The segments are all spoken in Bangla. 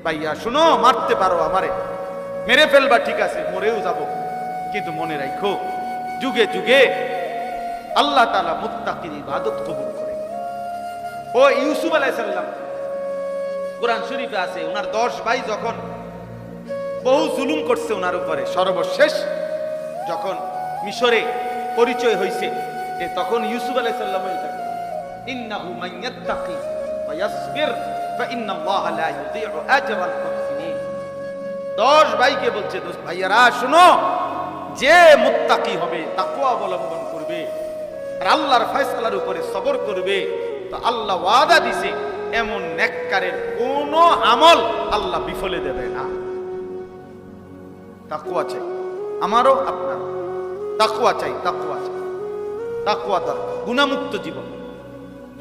ভাইয়া শুনো, মারতে পারো আমারে, মেরে ফেলবা, ঠিক আছে, মরেও যাব, কিন্তু মনে রাখো যুগে যুগে আল্লাহ তাআলা মুত্তাকির ইবাদত কবুল করে। ও ইউসুফ আলাইহিস সালাম, কোরআন শরীফে আছে, ওনার 10 ভাই যখন বহু জুলুম করছে ওনার উপরে, সর্বশেষ যখন মিশরে পরিচয় হয়েছে, তখন ইউসুফ আলাইহিস সালাম বললেন, ইন্নাহু মান ইয়াত্তাকি ওয়া ইয়াসবির ফাইন্নাল্লাহা লা ইউযিউ আজরাল মুহসিনিন। 10 ভাইকে বলছে, দোস্ত ভাইয়ারা শুনো, যে মুত্তাকি হবে, তাকওয়া অবলম্বন করবে, আর আল্লাহর ফয়সালার উপরে সবর করবে, তো আল্লাহ ওয়াদা দিছে এমন নেককারের কোন আমল আল্লাহ বিফলে দেবে না। তাকওয়া চাই, আমারও আপনারও তাকওয়া চাই, তাকওয়া চাই, তাকওয়া দরকার। গুনাহমুক্ত জীবন,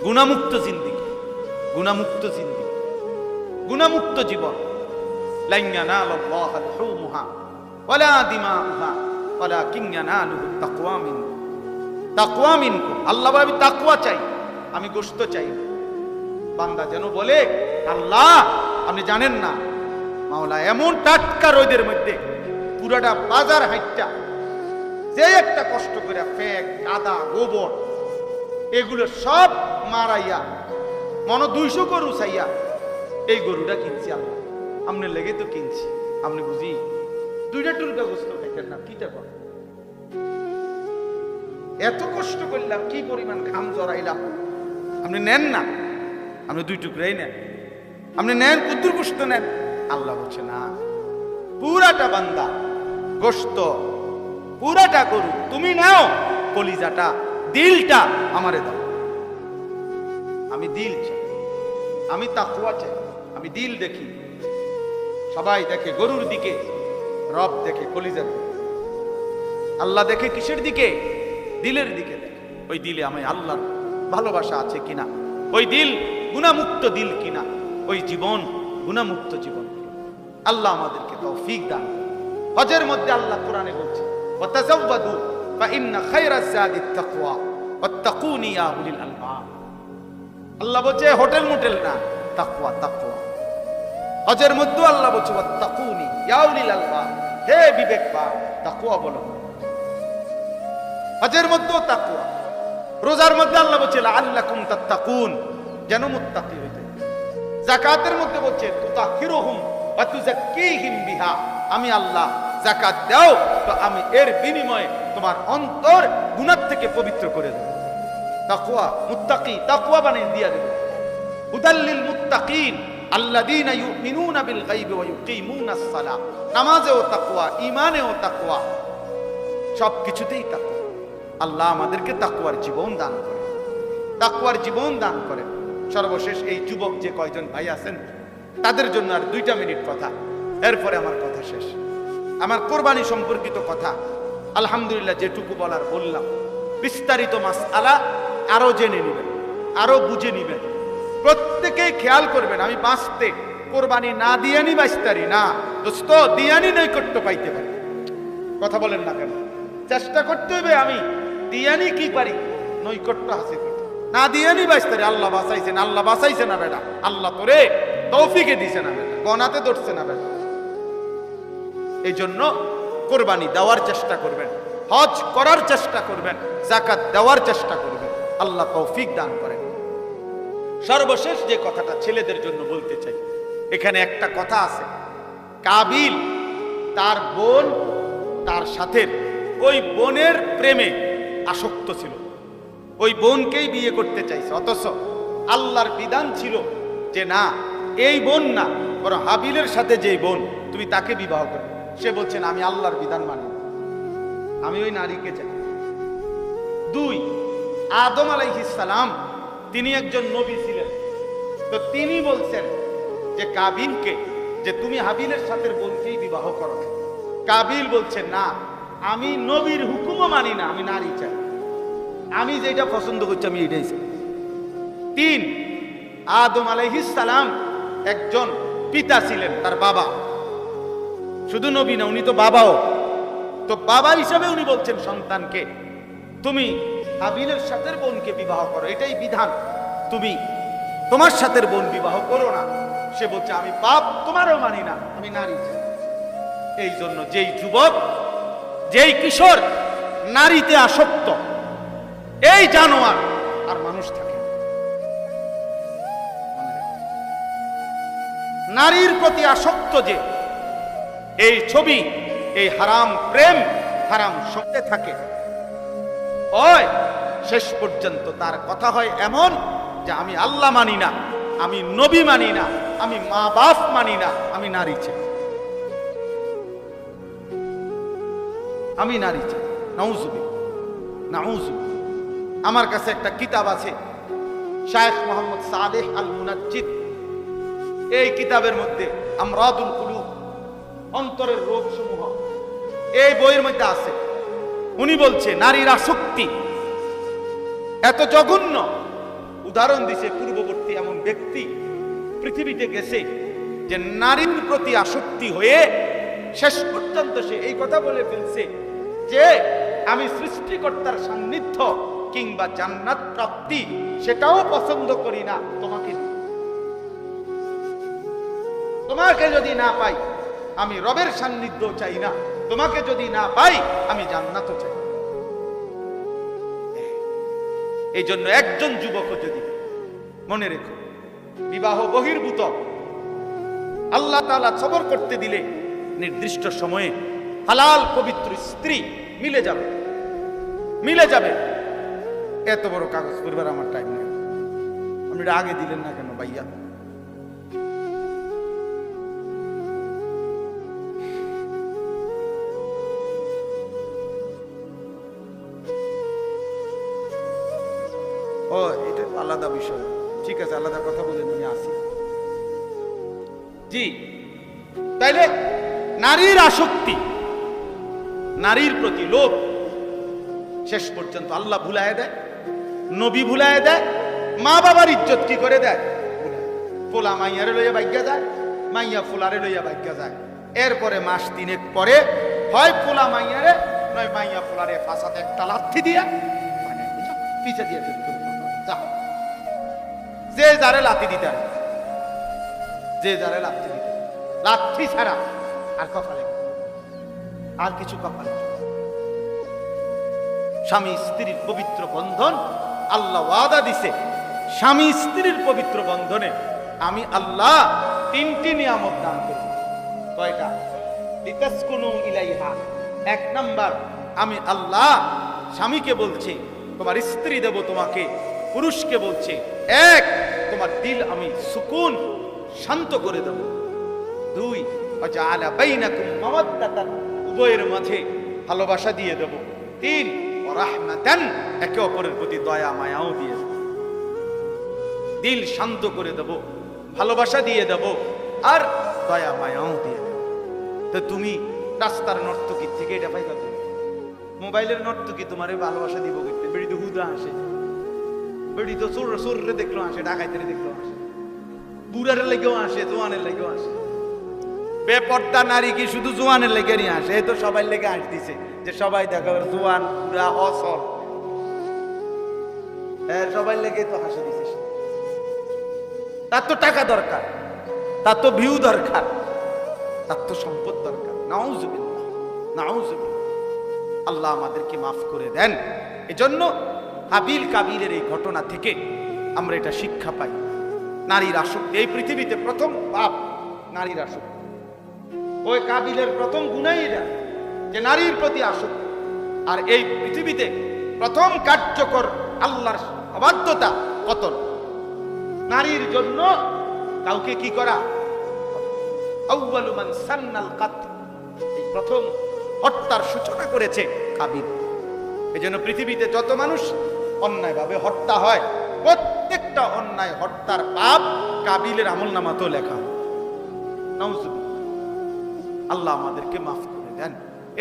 গুনাহমুক্ত জিন্দেগি, গুনাহমুক্ত জিন্দেগি, গুনাহমুক্ত জীবন। লান ইয়ানালাল্লাহা লুহুমুহা ওয়ালা দিমাউহা ওয়ালাকিন ইয়ানালুহুত তাকওয়া মিনকুম। তাকওয়া মিনকুম, আল্লাহ বলে আমি তাকওয়া চাই, আমি গোশত চাই। বান্দা যেন বলে, আল্লাহ আপনি জানেন না, মাওলা এমন টাটকা রোদের মধ্যে পুরাটা বাজার হাইটটা যে একটা কষ্ট করে ফেক, কাদা, গোবর এগুলো সব মারাইয়া মন 200 গরু চাইয়া এই গরুটা কিনছি, আল্লাহ আপনি লেগে তো কিনছি, আপনি বুঝি 2টা টুলকা গোস্ত খাইতেন না, কিটা কর, এত কষ্ট করলাম, কি পরিমাণ ঘাম জড়াইলাম, আপনি নেন না, আপনি 2 টুকরাই নেন, আপনি নেন, কুদ্দুর গোস্ত নেন। আল্লাহ বলছে না, পুরাটা বান্দা গোস্ত, পুরাটা গরু তুমি নাও, কলিজাটা, দিলটা আমারে দাও। আমি দিল চাই, আমি তাকওয়া চাই, আমি দিল দেখি। সবাই দেখে গরুর দিকে, রব দেখে কলিজার দিকে, আল্লাহ দেখে কিসের দিকে? দিলের দিকে দেখে। ওই দিলে আমি আল্লাহর ভালোবাসা আছে কিনা, ওই দিল গুনাহমুক্ত দিল কিনা, ওই জীবন গুনাহমুক্ত জীবন। আল্লাহ আমাদেরকে তৌফিক দান। হজের মধ্যে আল্লাহ কোরআনে বলছে, ওয়াতাযাওয়াদু ফাইন্না খায়রাজ যাদিত তাকওয়া ওয়াত্তাকুনি ইয়া উলিল আলবাব। আল্লাহ বলছে হোটেল মোটেল না, তাকওয়া, তাকওয়া। হজের মধ্যে আল্লাহ বলছে ওয়াত্তাকুনি ইয়া উলিল আলবাব, হে বিবেকবান, তাকওয়া বলো। হজের মধ্যেও তাকওয়া। রোজার মধ্যে আল্লাহ বলছে লাআল্লাকুম তাত্তাকুন, যেন মুত্তাকি হইতে। যাকাতের মধ্যে বলছে তুতাহিরুহুম ওয়া তুযাক্কিহিম বিহা, আমি আল্লাহ যাকাত দাও তো আমি এর বিনিময়ে তোমার অন্তর গুনাহ থেকে পবিত্র করে দেব। তাকওয়া, মুত্তাকি, তাকওয়া বানিয়ে দিয়া দেব। হুদাল্লিল মুত্তাকিন আল্লাযীনা ইউমিনুনা বিল গায়বি ওয়া ইউকিমুনাস সালাহ। নামাজেও তাকওয়া, ঈমানেও তাকওয়া, সবকিছুতেই তাকওয়া। আল্লাহ আমাদেরকে তাকওয়ার জীবন দান করে, তাকওয়ার জীবন দান করে। সর্বশেষ এই যুবক যে কয়জন ভাই আছেন তাদের জন্য আর 2টা মিনিট কথা, এরপরে আমার কথা শেষ। আমার কোরবানি সম্পর্কিত কথা আলহামদুলিল্লাহ যেটুকু বলার বললাম। বিস্তারিত মাসআলা আরো জেনে নেবেন, আরো বুঝে নেবেন। প্রত্যেকেই খেয়াল করবেন, আমি বাঁচতে কোরবানি না দিয়ানি বাঁচতারি না, দোস্ত দিয়ানি নৈকট্য পাইতে পারি। কথা বলেন না কেন? চেষ্টা করতে হবে আমি দিয়ানি কি পারি নৈকট্য হাসিল করতে, না দিয়ানি বাঁচতারি। আল্লাহ বাঁচাইছেন, আল্লাহ বাঁচাইছে না বেটা, আল্লাহ তোরে তৌফিকে দিছে না বেটা, গনাতে ধরছে না বেটা। এই জন্য কোরবানি দেওয়ার চেষ্টা করবেন, হজ করার চেষ্টা করবেন, যাকাত দেওয়ার চেষ্টা করবেন। আল্লাহ তৌফিক দান করেন। সর্বশেষ যে কথাটা ছেলেদের জন্য বলতে চাই, এখানে একটা কথা আছে, কাবিল তার বোন, তার সাথে ওই বোনের প্রেমে আসক্ত ছিল, ওই বোনকেই বিয়ে করতে চাইছে। অথচ আল্লাহর বিধান ছিল যে না, এই বোন না, বরং হাবিলের সাথে যে বোন তুমি তাকে বিবাহ করো। সে বলছেন আমি আল্লাহর বিধান মানি, আমি ওই নারীকে চাই। 2, আদম আলাইহিস সালাম, তিনি একজন নবী ছিলেন, তো তিনি বলছেন যে কাবিলকে যে তুমি হাবিলের সাথে বোনকেই বিবাহ করো। কাবিল বলছেন না, আমি নবীর হুকুমও মানি না, আমি নারী চাই, আমি যেটা পছন্দ করছি আমি এটাই চাই। 3, আদম আলাইহিস সালাম একজন পিতা ছিলেন, তার বাবা, শুধু নবী না উনি তো বাবাও। তো বাবা হিসাবে উনি বলছেন সন্তানকে তুমি হাবিলের সাথে বোনকে বিবাহ করো, এটাই বিধান, তুমি তোমার সাথে বোন বিবাহ করো না। সে বলছে আমি পাপ তোমারও মানি না, আমি নারী চাই। এই জন্য যেই যুবক, যেই কিশোর নারীতে আসক্ত, এই জানোয়ার আর মানুষ থাকে না। নারীর প্রতি আসক্ত যে এই ছবি, এই হারাম প্রেম, হারাম সঙ্গে থাকে, ওই শেষ পর্যন্ত তার কথা হয় এমন যে আমি আল্লাহ মানি না, আমি নবী মানি না, আমি মা বাপ মানি না, আমি নারী চাই, আমি নারী চাই। নাউজুবিল্লাহ, নাউজুবিল্লাহ। আমার কাছে একটা কিতাব আছে, শায়েখ মোহাম্মদ সালেহ আল মুনাজ্জিদ, এই কিতাবের মধ্যে আমরাদুল কুলুব, অন্তরের রোগ সমূহ, এই বইয়ের মধ্যে আছে। উনি বলছে নারীর আসক্তি এত জঘন্য, উদাহরণ দিছে পূর্ববর্তী এমন ব্যক্তি পৃথিবীতে গেছে যে নারীর প্রতি আসক্তি হয়ে শেষ পর্যন্ত সে এই কথা বলে ফেলছে যে আমি সৃষ্টিকর্তার সান্নিধ্য কিংবা জান্নাত প্রাপ্তি সেটাও পছন্দ করি না, তোমাকে যদি না পাই আমি রবের সান্নিধ্য চাই না, তোমাকে যদি না পাই আমি জান্নাতও চাই। এই জন্য একজন যুবক যদি মনে রেখো, বিবাহ বহির্ভূত আল্লাহ তাআলা সবর করতে দিলে নির্দিষ্ট সময়ে হালাল পবিত্র স্ত্রী মিলে যাবে, মিলে যাবে। এত বড় কাগজ করবার আমার টাইম নেই, আপনি আগে দিলেন না কেন ভাইয়া? ও এটা আলাদা বিষয়, ঠিক আছে, আলাদা কথা বলে নিয়ে আসি। জি, তাইলে নারীর আসক্তি, নারীর প্রতি লোভ শেষ পর্যন্ত আল্লাহ ভুলায় দেয়, নবী ভুলায় দেয়, মা বাবার ইজ্জত কি করে দেয়? পোলা মাইয়ারে লইয়া ভাগ্যা যায়, মাইয়া ফুলারে লইয়া ভাগ্যা যায়। এরপরে মাস তিনেক পরে হয় পোলা মাইয়ারে নয় মাইয়া ফুলারে ফাঁসাতে একটা লাথি দিয়া মানে পিছে দিয়ে যে যারে লাথি দিতে, যে যারে লাথি দিতে, লাথি ছাড়া আর কপালে আর কিছু কপালে। স্বামী স্ত্রীর পবিত্র বন্ধন আল্লাহ ওয়াদা দিছে, স্বামী স্ত্রীর পবিত্র বন্ধনে আমি আল্লাহ তিনটি নিয়ামত দান করি। কয়টা? লিতাসকুনু ইলাইহা। এক নাম্বার, আমি আল্লাহ স্বামীকে বলছি তোমার স্ত্রী দেব তোমাকে, পুরুষকে বলছে এক, তোমার দিল আমি সুকুন শান্ত করে দেব। দুই, ওয়াজআলা বাইনাকুম মাওয়াদ্দাতান, উভয়ের মাঝে ভালোবাসা দিয়ে দেব। তিন, রাহমাতান, একে অপরের প্রতি দয়া মায়াও দিয়ে দেব। দিল শান্ত করে দেব, ভালোবাসা দিয়ে দেব, আর দয়া মায়াও দিয়ে দেব। তো তুমি রাস্তার নর্তকীর থেকে এটা পাইবা, তুমি মোবাইলের নর্তকী তোমারে ভালোবাসা দিব করতে, বেড়ি তো হুদা আসে, বেড়ি তো চোররে দেখলো আসে, ডাকাইতে দেখলো আসে, বুড়ারে লেগেও আসে, জোয়ানের লেগেও আসে। বেপর্দা নারী কি শুধু জোয়ানের লেগে নিয়ে আসে? এই তো সবাই লেগে আসতেছে যে সবাই দেখো জোয়ান বুড়া অসর, সবাই লেগে তো হাসে দিছে। তার তো টাকা দরকার, তার তো ভিউ দরকার, তার তো সম্পদ দরকার। নাউজুবিল্লাহ, নাউজুবিল্লাহ। আল্লাহ আমাদেরকে মাফ করে দেন। এজন্য হাবিল কাবিলের এই ঘটনা থেকে আমরা এটা শিক্ষা পাই, নারীর আসক্তি। এই পৃথিবীতে প্রথম পাপ নারীর আসক্তি। ওই কাবিলের প্রথম গুনাই এটা যে নারীর প্রতি আসক্তি। আর এই পৃথিবীতে প্রথম কার্যকর আল্লাহর অবাধ্যতা কতল। নারীর জন্য কাউকে কি করা? আউয়ালু মান সান্নাল কাতল, এই প্রথম হত্যার সূচনা করেছে কাবিল। এজন্য পৃথিবীতে যত মানুষ অন্যায়ভাবে হত্যা হয়, প্রত্যেকটা অন্যায় হত্যার পাপ কাবিলের আমলনামাতেও লেখা হয়। নাউজুবিল্লাহ, আল্লাহ আমাদেরকে মাফ করে দেন।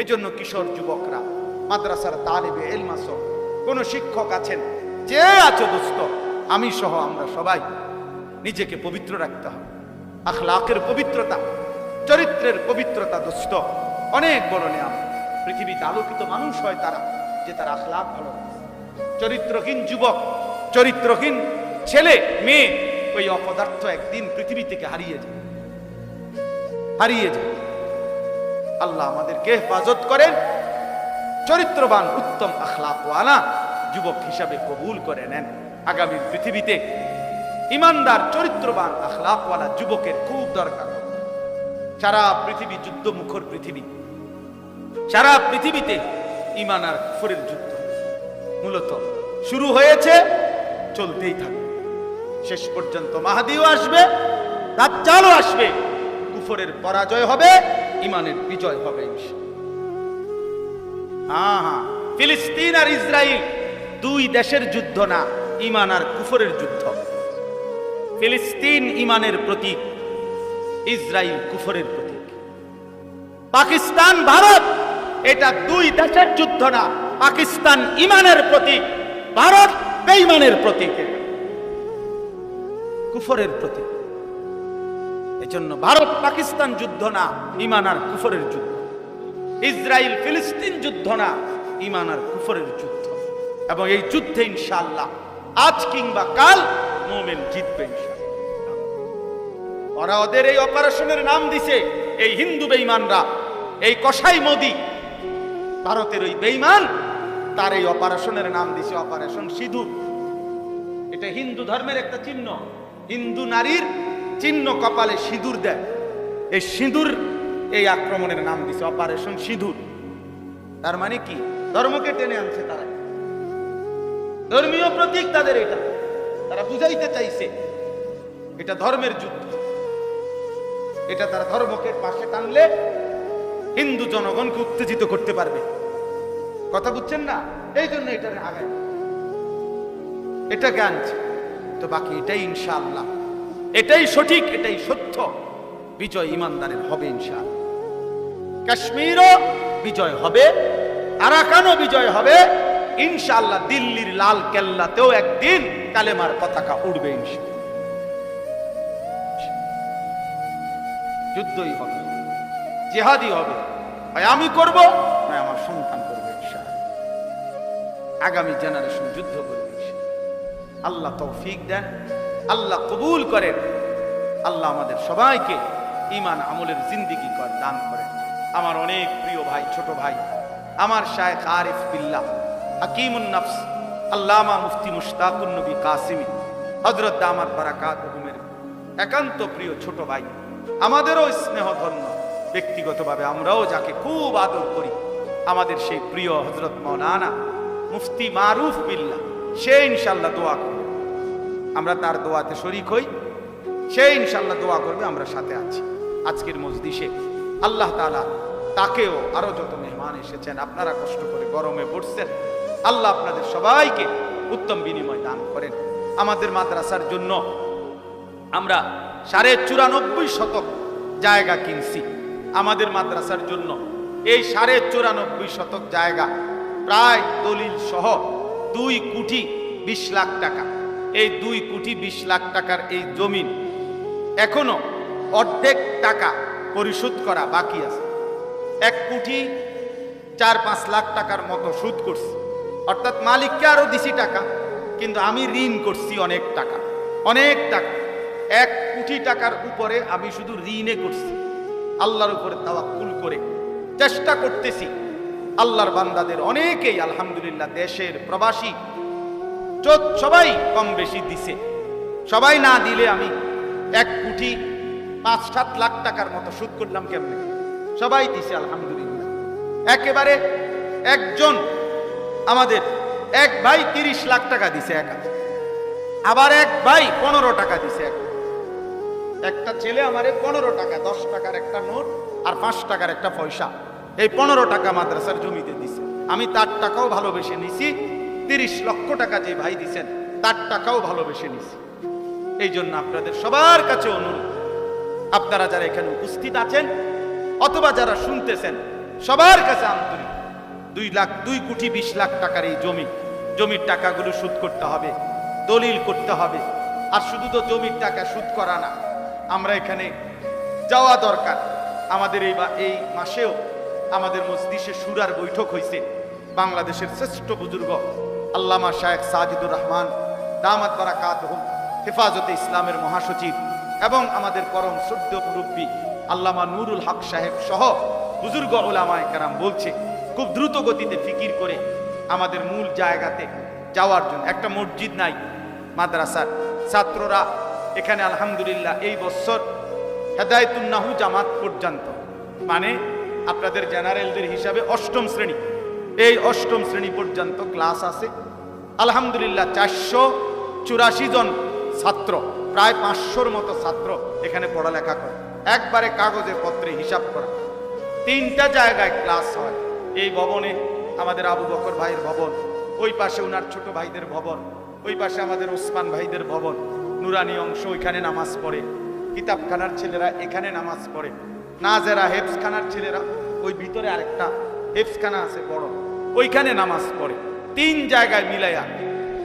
এজন্য কিশোর যুবকরা, মাদ্রাসার তালিবে ইলম আছো, কোন শিক্ষক আছেন, যে আছো দোস্ত, আমি সহ আমরা সবাই নিজেকে পবিত্র রাখতে হবে। আখলাকের পবিত্রতা, চরিত্রের পবিত্রতা দোস্ত অনেক বড় নিয়ামত। পৃথিবীতে আলোকিত মানুষ হয় তারা যে তার আখলাক ভালো। চরিত্রহীন যুবক, চরিত্রহীন ছেলে মেয়ে ওই অপদার্থ একদিন পৃথিবী থেকে হারিয়ে যাবে। আল্লাহ আমাদেরকে হেফাজত করেন, চরিত্রবান উত্তম আখলাকওয়ালা যুবক হিসাবে কবুল করে নেন। আগামীর পৃথিবীতে ইমানদার চরিত্রবান আখলাকওয়ালা যুবকের খুব দরকার। সারা পৃথিবী যুদ্ধমুখর পৃথিবী, সারা পৃথিবীতে ঈমান আর কুফরের যুদ্ধ মূলত শুরু হয়েছে, চলতেই থাকবে। শেষ পর্যন্ত মাহদীও আসবে, দাজ্জালও আসবে, কুফরের পরাজয় হবে, ঈমানের বিজয় হবে ইনশাআল্লাহ। ফিলিস্তিন আর ইসরায়েল দুই দেশের যুদ্ধ না, ঈমান আর কুফরের যুদ্ধ। ফিলিস্তিন ঈমানের প্রতীক, ইসরায়েল কুফরের প্রতীক। পাকিস্তান ভারত এটা দুই দেশের যুদ্ধ না, পাকিস্তান ঈমানের প্রতীক, ভারত বেঈমানের প্রতীক, কুফরের প্রতীক। এজন্য ভারত পাকিস্তান যুদ্ধ না, ঈমান আর কুফরের যুদ্ধ। ইসরায়েল ফিলিস্তিন যুদ্ধ না, ঈমান আর কুফরের যুদ্ধ। এবং এই যুদ্ধে ইনশাআল্লাহ আজ কিংবা কাল মুমিন জিতবে ইনশাআল্লাহ। ওরা ওদের এই অপারেশনের নাম দিছে, এই হিন্দু বেঈমানরা, এই কসাই মোদি, ভারতের ওই বেঈমান, তার এই অপারেশনের নাম দিছে অপারেশন সিঁদুর। এটা হিন্দু ধর্মের একটা চিহ্ন, হিন্দু নারীর চিহ্ন, কপালে সিঁদুর দেয়। এই সিঁদুর, এই আক্রমণের নাম দিছে অপারেশন সিঁদুর। তার মানে কি? ধর্মকে টেনে আনছে তারা, ধর্মীয় প্রতীক তাদের এটা। তারা বুঝাইতে চাইছে এটা ধর্মের যুদ্ধ, এটা তারা ধর্মকে পাশে টানলে হিন্দু জনগণকে উত্তেজিত করতে পারবে। কথা বুঝছেন না? এই জন্য এটা আগায়, এটাকে আনছে। তো বাকি এটাই ইনশাআল্লাহ, এটাই সঠিক, এটাই সত্য। বিজয় ইমানদারের হবে ইনশাআল্লাহ। কাশ্মীরও বিজয় হবে, আরাকানও বিজয় হবে ইনশাআল্লাহ। দিল্লির লাল কেল্লাতেও একদিন কালেমার পতাকা উড়বে ইনশাআল্লাহ। যুদ্ধই হবে, জিহাদই হবে। হয় আমি করব, নয় আমার সন্তান করবে ইনশাআল্লাহ। আগামী জেনারেশন যুদ্ধ করবে ইনশাআল্লাহ। আল্লাহ তৌফিক দেন, আল্লাহ কবুল করেন, আল্লাহ আমাদের সবাইকে ঈমান আমলের জিন্দেগি দান করেন। আমার অনেক প্রিয় ভাই, ছোট ভাই, আমার শায়েখ আরিফ বিল্লাহ হাকিমুন নফস আল্লামা মুফতি মুশতাকুন নবী কাসিমি হযরত দামাত বারাকাতুহুমের একান্ত প্রিয় ছোট ভাই, আমাদেরও স্নেহধন্য, ব্যক্তিগতভাবে আমরাও যাকে খুব আদর করি, আমাদের সেই প্রিয় হযরত মাওলানা মুফতি মারুফ বিল্লাহ, সে ইনশাআল্লাহ দোয়া করবে। আমরা তার দোয়াতে শরীক হই, সে ইনশাআল্লাহ দোয়া করবে, আমরা সাথে আছি। আজকের মজলিসে আল্লাহ তাআলা তাকেও, আরো যত মেহমান এসেছেন, আপনারা কষ্ট করে গরমে পড়ছেন, আল্লাহ আপনাদের সবাইকে উত্তম বিনিময় দান করেন। আমাদের মাদ্রাসার জন্য আমরা 94.5 শতক জায়গা কিনছি। আমাদের মাদ্রাসার জন্য এই 94.5 শতক জায়গা প্রায় দলিল সহ 2 কোটি 20 লাখ টাকা। এই 2 কোটি 20 লাখ টাকার এই জমিন এখনো অর্ধেক টাকা পরিশোধ করা বাকি আছে। 1 কোটি 4-5 লাখ টাকার মতো সুদ করছি, অর্থাৎ মালিককে আরো দিছি টাকা, কিন্তু আমি ঋণ করছি অনেক টাকা, অনেক টাকা। 1 কোটি টাকার উপরে আমি শুধু ঋণে করছি। আল্লাহর উপরে তাওয়াক্কুল করে চেষ্টা করতেছি। আল্লাহর বান্দাদের অনেকেই আলহামদুলিল্লাহ, দেশের প্রবাসী সবাই কম বেশি দিছে। সবাই না দিলে আমি 1 কোটি 5-7 লাখ টাকার মতো সুদ করলাম কেমনে? সবাই দিছে আলহামদুলিল্লাহ। একেবারে একজন আমাদের এক ভাই 30 লাখ টাকা দিছে একা, আবার এক ভাই 15 টাকা দিছে। একটা ছেলে আমারে 15 টাকা, 10 টাকার একটা নোট আর 5 টাকার একটা পয়সা, এই 15 টাকা মাদ্রাসার জমিতে দিছে। আমি তার টাকাও ভালোবেসে নিছি। 30 লক্ষ টাকা যে ভাই দিছেন, তার টাকাও ভালোবেসে নিছি। এই জন্য আপনাদের সবার কাছে অনুরোধ, আপনারা যারা এখানে উপস্থিত আছেন অথবা যারা শুনতেছেন, সবার কাছে আন্তরিক, 2 কোটি 20 লাখ টাকার এই জমির টাকাগুলো সুদ করতে হবে, দলিল করতে হবে। আর শুধু তো জমির টাকা সুদ করা না, আমরা এখানে যাওয়া দরকার। আমাদের এই মাসেও আমাদের মজলিসে শুরার বৈঠক হয়েছে। বাংলাদেশের শ্রেষ্ঠ বুজুর্গ আল্লামা শায়েখ সাজিদুর রহমান দামাত বারাকাতুহুম হেফাজতে ইসলামের মহাসচিব এবং আমাদের পরম শ্রদ্ধেয় মুরব্বী আল্লামা নুরুল হক সাহেব সহ বুজুর্গ উলামায়ে কেরাম বলছে খুব দ্রুত গতিতে ফিকির করে আমাদের মূল জায়গাতে যাওয়ার জন্য। একটা মসজিদ নাই, মাদ্রাসার ছাত্ররা এখানে আলহামদুলিল্লাহ এই বছর হেদায়েতুন নাহু জামাত পর্যন্ত, মানে আপনাদের জেনারেলদের হিসাবে অষ্টম শ্রেণী, এই অষ্টম শ্রেণী পর্যন্ত ক্লাস আছে আলহামদুলিল্লাহ। 484 জন ছাত্র, প্রায় 500-র মতো ছাত্র এখানে পড়ালেখা করে। একবারে কাগজে পত্রে হিসাব করা। 3টা জায়গায় ক্লাস হয়। এই ভবনে আমাদের আবু বকর ভাইয়ের ভবন, ওই পাশে ওনার ছোট ভাইদের ভবন, ওই পাশে আমাদের ওসমান ভাইদের ভবন, নুরানি অংশ ওইখানে নামাজ পড়ে, কিতাবখানার ছেলেরা এখানে নামাজ পড়ে, নাজেরা হেফজখানার ছেলেরা ওই ভিতরে আরেকটা হেফজখানা আছে বড়, ওইখানে নামাজ পড়ে। 3 জায়গায় মিলাইয়া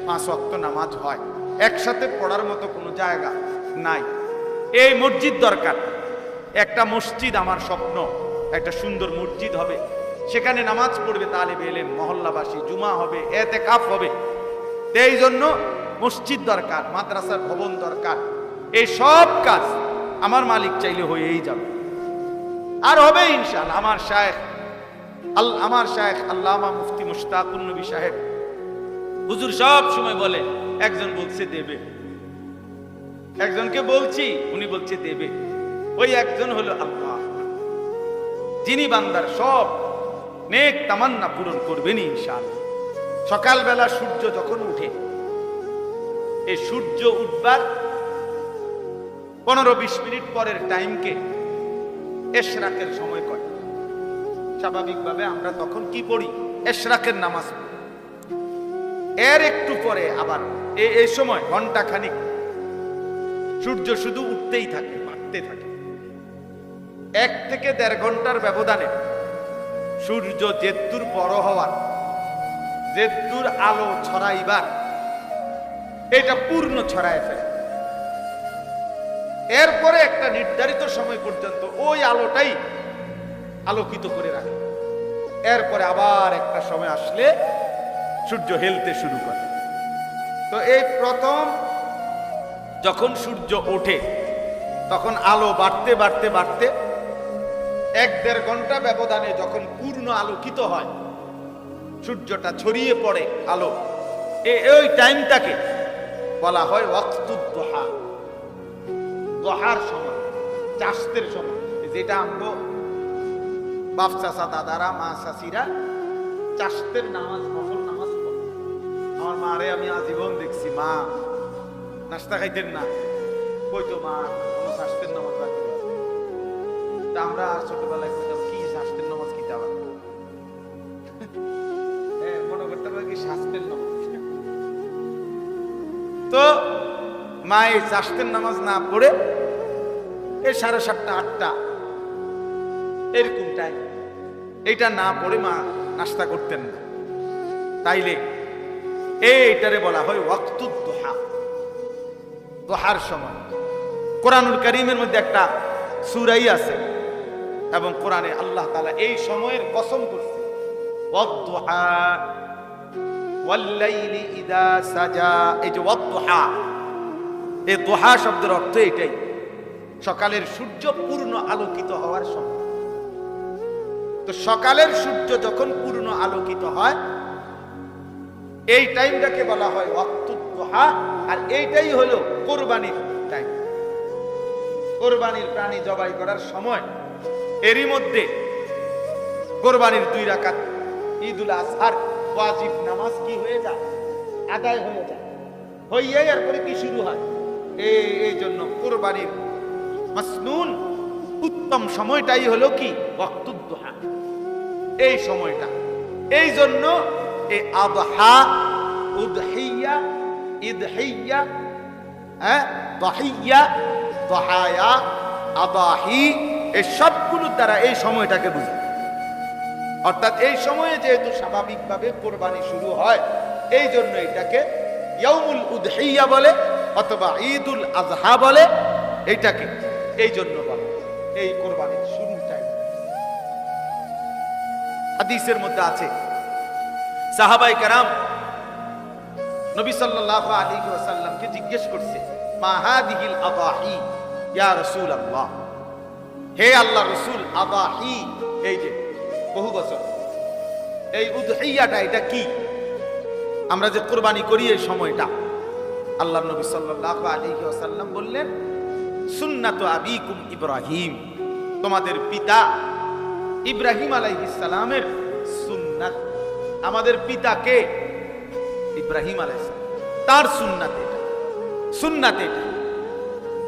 5 ওয়াক্ত নামাজ হয়। একসাথে পড়ার মতো কোনো জায়গা নাই। এই মসজিদ দরকার। একটা মসজিদ আমার স্বপ্ন, একটা সুন্দর মসজিদ হবে, সেখানে নামাজ পড়বে তালেবে ইলম, মহল্লাবাসী, জুমা হবে, এতেকাফ হবে। এই জন্য মসজিদ দরকার, মাদ্রাসার ভবন দরকার। এই সব কাজ আমার মালিক চাইলে হয়েই যাবে, আর হবে ইনশাআল্লাহ। আমার শায়েখ আল্লামা মুফতি মুশতাকুন নবী সাহেব হুজুর সব সময় বলে, একজন বলছে দেবে, একজনকে বলছি উনি বলছে দেবে। ওই একজন হলো আল্লাহ, যিনি বান্দার সব নেক তামান্না পূরণ করবেন ইনশাআল্লাহ। সকালবেলা সূর্য যখন উঠে, এই সূর্য উঠবার 15-20 মিনিট পরের টাইমকে এশরাকের সময় কয়। স্বাভাবিকভাবে আমরা তখন কি পড়ি? এশরাকের নামাজ পড়ি। এর একটু পরে আবার এই সময় ঘন্টা খানিক সূর্য শুধু উঠতেই থাকে, বাড়তে থাকে। 1 থেকে 1.5 ঘন্টার ব্যবধানে সূর্য যেদ্দুর বড় হওয়ার, যেদ্দুর আলো ছড়াইবার, এটা পূর্ণ ছড়ায় ফেলে। এরপরে একটা নির্ধারিত সময় পর্যন্ত ওই আলোটাই আলোকিত করে রাখে। এরপরে আবার একটা সময় আসলে সূর্য হেলতে শুরু করে। তো এই প্রথম যখন সূর্য ওঠে তখন আলো বাড়তে বাড়তে বাড়তে 1-1.5 ঘন্টা ব্যবধানে যখন পূর্ণ আলোকিত হয়, সূর্যটা ছড়িয়ে পড়ে আলো, ওই টাইমটাকে বলা হয় ওয়াক্তুদ দুহা, দুহার সময়, চাষতের সময়। যেটা আমরা বাপ চাচা, দাদারা, মা চাচিরা চাষতের নামাজ, নফল নামাজ পড়ে। আমার মারে আমি আজীবন দেখছি, মা নাস্তা খাইতেন না, কইতো মা কোনো চাষতের নামাজ বাকি নেই। তা আমরা ছোটবেলায় কইতাম কি শাস্তের নামাজ, কি যাওয়া মনে করতে পারি কি শাস্তের নামাজ। তো মা এই চাষতের নামাজ না পড়ে এই 7:30, 8টা এরকম টাইম, এইটা না পড়ে মা নাস্তা করতেন না। তাইলে এইটারে বলা হয় ওয়াক্তুদ দুহা, দুহার সময়। কোরআনুল কারীমের মধ্যে একটা সূরাই আছে এবং কোরআনে আল্লাহ তাআলা এই সময়ের কসম করছে, ওয়াদ-দুহা ওয়াল-লাইলি ইযা সাজা। এই যে ওয়াদ-দুহা, এই দুহা শব্দের অর্থ এটাই, সকালের সূর্য পূর্ণ আলোকিত হওয়ার সময়। তো সকালের সূর্য যখন পূর্ণ আলোকিত হয়, এই টাইমটাকে বলা হয় ওয়াক্তুদ দুহা। আর এইটাই হলো কোরবানির টাইম, কোরবানির প্রাণী জবাই করার সময়। এরই মধ্যে কোরবানির 2 রাকাত ঈদুল আজহার ওয়াজিব নামাজ কি হয়ে যায়? আদায় হয়ে যায়। হইয়াই এরপরে কি শুরু হয়? এই জন্য কোরবানির মাসনুন উত্তম সময়টাই হলো কি? ওয়াক্তুদ দুহা, এই সময়টা। এই জন্য এই আদহা, উদহিয়া, ইদহিয়া, দহিয়া, দহায়া, আদাহি, এই সবগুলোর দ্বারা এই সময়টাকে বুঝায়। অর্থাৎ এই সময়ে যেহেতু স্বাভাবিকভাবে কোরবানি শুরু হয়, এই জন্য এটাকে ইয়াউমুল উদহিয়া বলে অথবা ঈদুল আজহা বলে। এইটাকে এই জন্য বলে এই কোরবানির শুরুর টাইম। হাদিসের মধ্যে আছে সাহাবায়ে কেরাম নবী সাল্লাল্লাহু আলাইহি ওয়াসাল্লামকে জিজ্ঞেস করছে, মা হাদিহিল আদাহি ইয়া রাসূলুল্লাহ, হে আল্লাহ রাসূল, আদাহি এই যে বহু বছর, এই উদহিয়াটা এটা কি? আমরা যে কুরবানি করি এই সময়টা, আল্লাহ নবী সাল্লাল্লাহু আলাইহি ওয়াসাল্লাম বললেন সুন্নাতু আবিকুম ইব্রাহিম, তোমাদের পিতা ইব্রাহিম আলাইহিস সালামের সুন্নাত। আমাদের পিতা কে? ইব্রাহিম আলাইহিস সালাম, তার সুন্নাত এটা, সুন্নাত এটা।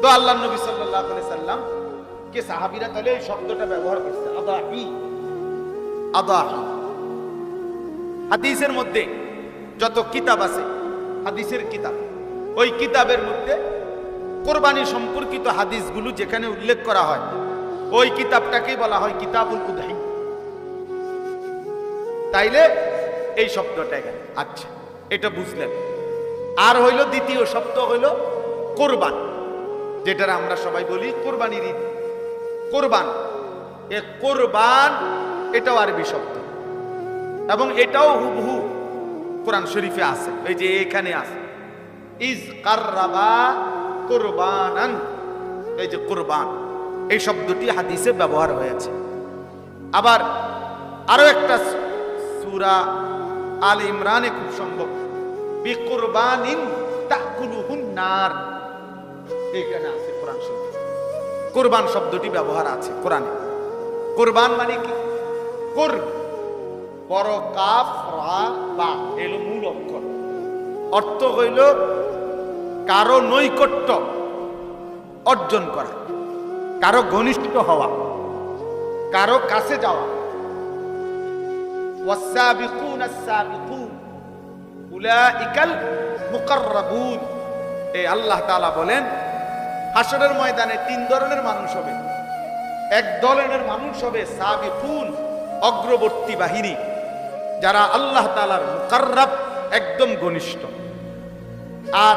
তো আল্লাহ নবী সাল্লাল্লাহু আলাইহি সাল্লাম কে সাহাবীরা তাহলে এই শব্দটা ব্যবহার করছে, আদাহি, আদাহি। হাদিসের মধ্যে যত কিতাব আছে, হাদিসের কিতাব, ওই কিতাবের মধ্যে কোরবানি সম্পর্কিত হাদিসগুলো যেখানে উল্লেখ করা হয়, ওই কিতাবটাকেই বলা হয় কিতাবুল উদহি। তাইলে এই শব্দটা এখানে, আচ্ছা এটা বুঝলেন। আর হইল দ্বিতীয় শব্দ হইল কোরবান, যেটার আমরা সবাই বলি কোরবানির ঈদ, কোরবান। এ কোরবান এটাও আরবি শব্দ, এবং এটাও হুবহু কোরআন শরীফে আছে, এই যে এখানে আছে ইজ কাররাবা কুরবানান, এই যে কুরবান এই শব্দটি হাদিসে ব্যবহার হয়েছে। আবার আরো একটা সূরা আল ইমরানে খুব সম্ভব বিকুরবানিন তাকুলুহুন নার, এখানে আছে কোরআন শরীফে কুরবান শব্দটি ব্যবহার আছে কোরআনে। কুরবান মানে কি? কুর বড় কাফ রা বা এলো মূল অক্ষর, অর্থ হইল কারো নৈকট্য অর্জন করা, কারো ঘনিষ্ঠ হওয়া, কারো কাছে যাওয়া। ওয়াসাবিকুন আস-সাবিকুন উলাইকাল মুকাররাবুন, এই আল্লাহ তাআলা বলেন হাসরের ময়দানে তিন ধরনের মানুষ হবে। এক ধরনের মানুষ হবে সাবিকুন, অগ্রবর্তী বাহিনী, যারা আল্লাহ তাআলার মুকাররাব, একদম ঘনিষ্ঠ। আর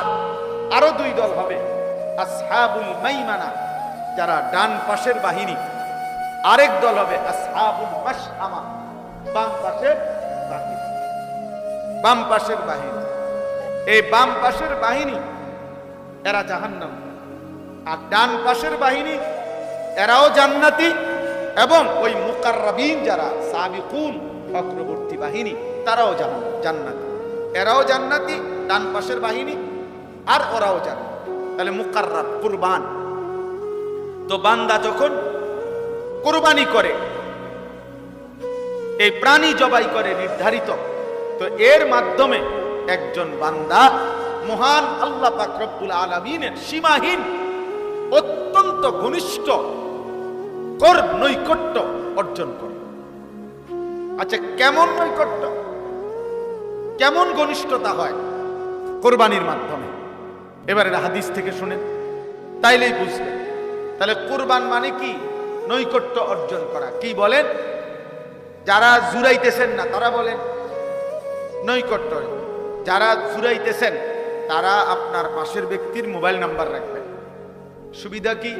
আরো দুই দল হবে আসহাবুল মাইমানা, যারা ডান পাশের বাহিনী। আরেক দল হবে আসহাবুল মাশআমা, বাম পাশের বাহিনী। বাম পাশের বাহিনী, এই বাম পাশের বাহিনী এরা জাহান্নাম, আর ডান পাশের বাহিনী এরাও জান্নাতি, এবং ওই মুকাররাবিন যারা সাবিকুন, অগ্রবর্তী বাহিনী, তারাও জান্নাতি। এরাও জান্নাতি, ডান পাশের বাহিনী, আর ওরাও জান্নাতি। তাহলে মুকাররাব কুরবান। তো বান্দা যখন কুরবানি করে, এই প্রাণী জবাই করে নির্ধারিত, তো এর মাধ্যমে একজন বান্দা মহান আল্লাহ পাক রব্বুল আলামিনের সীমাহীন অত্যন্ত ঘনিষ্ঠ নৈকট্য অর্জন করে। আচ্ছা, কেমন নৈকট্য, কেমন ঘনিষ্ঠতা হয় কোরবানির মাধ্যমে? এবারে হাদিস থেকে শুনেন, তাইলেই বুঝবেন। তাহলে কোরবান মানে কি? নৈকট্য অর্জন করা। কি বলেন? যারা জুরাইতেছেন না তারা বলেন নৈকট্য। যারা জুরাইতেছেন তারা আপনার পাশের ব্যক্তির মোবাইল নাম্বার রাখবেন। সুবিধা কি?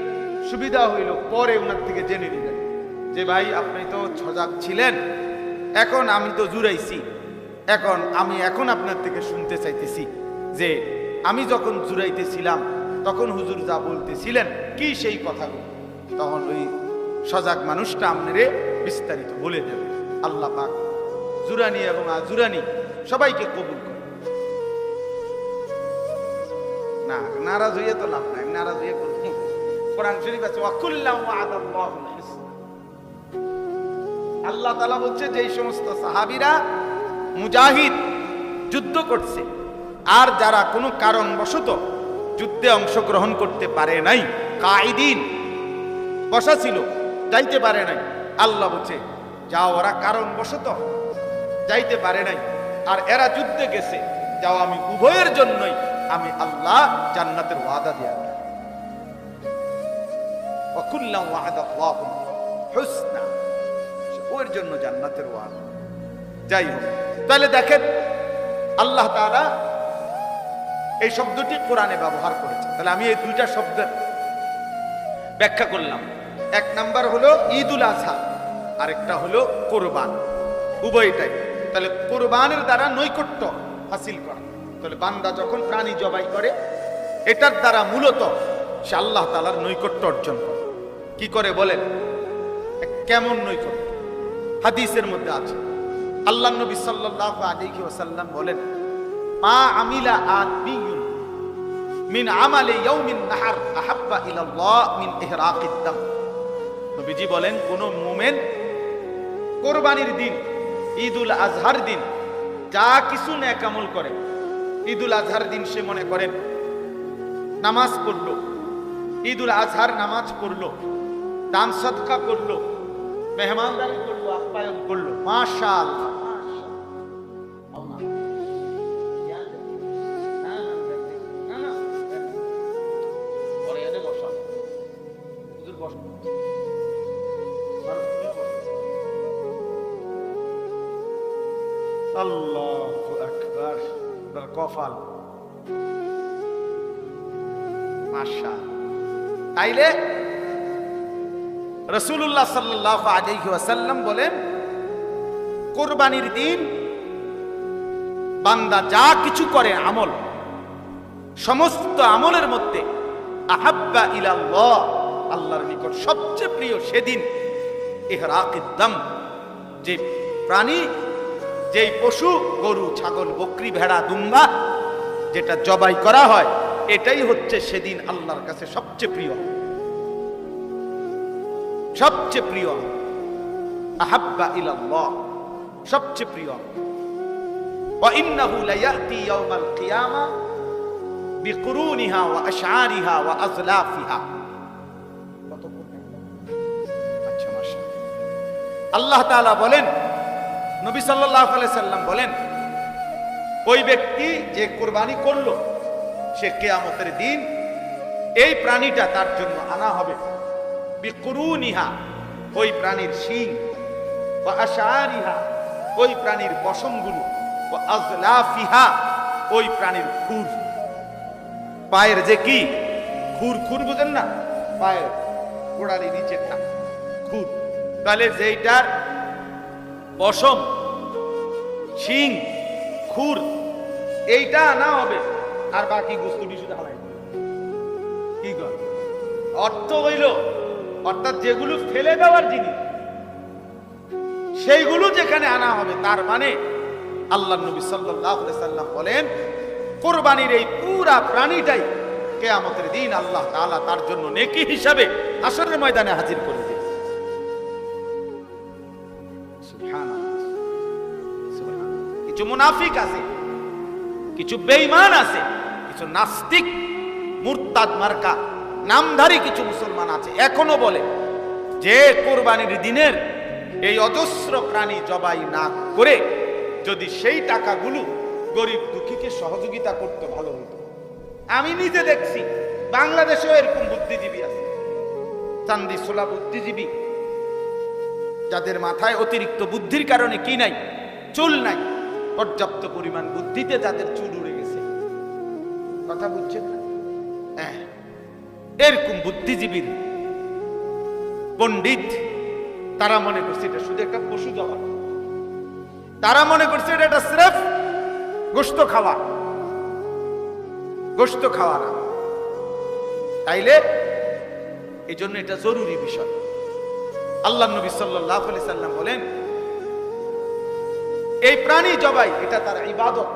সুবিধা হইল পরে ওনার থেকে জেনে নেবেন যে ভাই আপনি তো সজাগ ছিলেন, এখন আমি তো জুরাইছি, আমি এখন আপনার থেকে শুনতে চাইতেছি যে আমি যখন জুরাইতেছিলাম তখন হুজুর যা বলতেছিলেন কি সেই কথাগুলো। তখন ওই সজাগ মানুষটা আপনারে বিস্তারিত বলে দেবে। আল্লাহ পাক জুরানি এবং আজুরানি সবাইকে কবুল করে। না নারাজ হইয়া তো লাভ নাই, নারাজ হইয়া করব। কোরআন শরীফ আছে ওয়াকুল্লাহু ওয়া'দাল্লাহুল হুসনা। আল্লাহ তাআলা বলছে যে সমস্ত সাহাবীরা মুজাহিদ যুদ্ধ করছে, আর যারা কোনো কারণবশত যুদ্ধে অংশগ্রহণ করতে পারে নাই, কাঈদিন বসা ছিল, যাইতে পারে নাই, আল্লাহ বলছে যাও, ওরা কারণবশত যাইতে পারে নাই আর এরা যুদ্ধে গেছে, যাও, আমি উভয়ের জন্যই আমি আল্লাহ জান্নাতের ওয়াদা দিয়া দিলাম। ওয়াকুল্লাহু ওয়া'দাল্লাহুল হুসনা, ওর জন্য জান্নাতের ওয়াদা। যাই হোক, তাহলে দেখেন আল্লাহ তাআলা এই শব্দটি কোরআনে ব্যবহার করেছে। তাহলে আমি এই দুইটা শব্দের ব্যাখ্যা করলাম। এক নাম্বার হলো ঈদুল আজহা, আরেকটা হলো কোরবান, উভয়টাই। তাহলে কোরবানের দ্বারা নৈকট্য হাসিল করা। তাহলে বান্দা যখন প্রাণী জবাই করে এটার দ্বারা মূলত সে আল্লাহ তাআলার নৈকট্য অর্জন করে। কি করে বলেন? কেমন নৈকট্য? হাদিসের মধ্যে আছে, আল্লাহ নবী সাল্লাল্লাহু আলাইহি ওয়াসাল্লাম বলেন, মা আমিলা আদমিয়ুন মিন আমালি ইয়াউমিন নাহার আহাব্বা ইলাল্লাহ মিন ইহরাকিদ দাম। নবীজি বলেন, কোন মুমিন কুরবানির দিন, ঈদুল আজহার দিন যা কিছু নেক আমল করে, ঈদুল আজহার দিন সে মনে করেন নামাজ পড়লো, ঈদুল আজহার নামাজ পড়লো, দান সদকা করলো, মেহমানদারি করলো, আপ্যায়ন করলো, মাশাআল্লাহ আল্লাহু আকবার, কফাল মাশাআল্লাহ। তাইলে রাসূলুল্লাহ সাল্লাল্লাহু আলাইহি ওয়াসাল্লাম বলেন, কুরবানির দিন বান্দা যা কিছু করে আমল, সমস্ত আমলের মধ্যে আহাব্বা ইলাল্লাহ, আল্লাহর নিকট সবচেয়ে প্রিয় সেদিন ইহরাকিদ দাম, যে প্রাণী, যেই পশু, গরু, ছাগল, বকরি, ভেড়া, দুম্বা যেটা জবাই করা হয়, এটাই হচ্ছে সেদিন আল্লাহর কাছে সবচেয়ে প্রিয়, সবচেয়ে প্রিয় আহাব্বা ইলাল্লাহ, সবচেয়ে প্রিয়। ওয়া ইন্নাহু লায়াতি ইয়াউমাল কিয়ামা বিকুরুনিহা ওয়া আশআরিহা ওয়া আযলাফিহা। আচ্ছা, মাশাআল্লাহ। আল্লাহ তাআলা বলেন, নবী সাল্লাল্লাহু আলাইহি সাল্লাম বলেন, ওই ব্যক্তি যে কুরবানি করলো, সে কিয়ামতের দিন এই প্রাণীটা তার জন্য আনা হবে, বিকুরুনিহা, ওই প্রাণীর শিং, ওয়া আশআরিহা, ওই প্রাণীর পশমগুলো, ওয়া আযলাফিহা, ওই প্রাণীর খুর, পায়ের যে কি খুর, খুর বুঝেন না, পায়ের গোড়ালি নিচেরটা খুর, তাহলে যেইটার পশম, শিং, খুর, এইটা আনা হবে, আর বাকি গোস্তটি শুধু হালাই। কি কর অর্থ হইল, অর্থাৎ যেগুলো ফেলে দেওয়ার জিনিস সেইগুলো যেখানে আনা হবে, তার মানে আল্লাহ নবী সাল্লাল্লাহু আলাইহি সাল্লাম বলেন, কুরবানির এই পুরা প্রাণীটাই কিয়ামতের দিন আল্লাহ তাআলা তার জন্য নেকি হিসাবে হাশরের ময়দানে হাজির করে দেবে। কিছু মুনাফিক আছে, কিছু বেঈমান আছে, কিছু নাস্তিক মুরতাদ মার্কা নামধারী কিছু মুসলমান আছে, এখনো বলে যে কুরবানির দিনের এই অজস্র প্রাণী জবাই না করে যদি সেই টাকাগুলো গরিব দুঃখীকে সহযোগিতা করতে ভালো হতো। আমি নিজে দেখছি, বাংলাদেশেও এরকম বুদ্ধিজীবী আছে, চান্দি সোলা বুদ্ধিজীবী, যাদের মাথায় অতিরিক্ত বুদ্ধির কারণে কি নাই, চুল নাই, পর্যাপ্ত পরিমাণ বুদ্ধিতে যাদের চুল উড়ে গেছে। কথা বুঝছেন না? এরকম বুদ্ধিজীবীর পণ্ডিত, তারা মনে করছে এটা শুধু একটা পশু জবাই, তারা মনে করছে এটা সিরেফ গোশত খাওয়া, গোশত খাওয়া না। তাইলে এই জন্য এটা জরুরি বিষয়। আল্লাহ নবী সাল্লাল্লাহু আলাইহি সাল্লাম বলেন, এই প্রাণী জবাই এটা তার ইবাদত,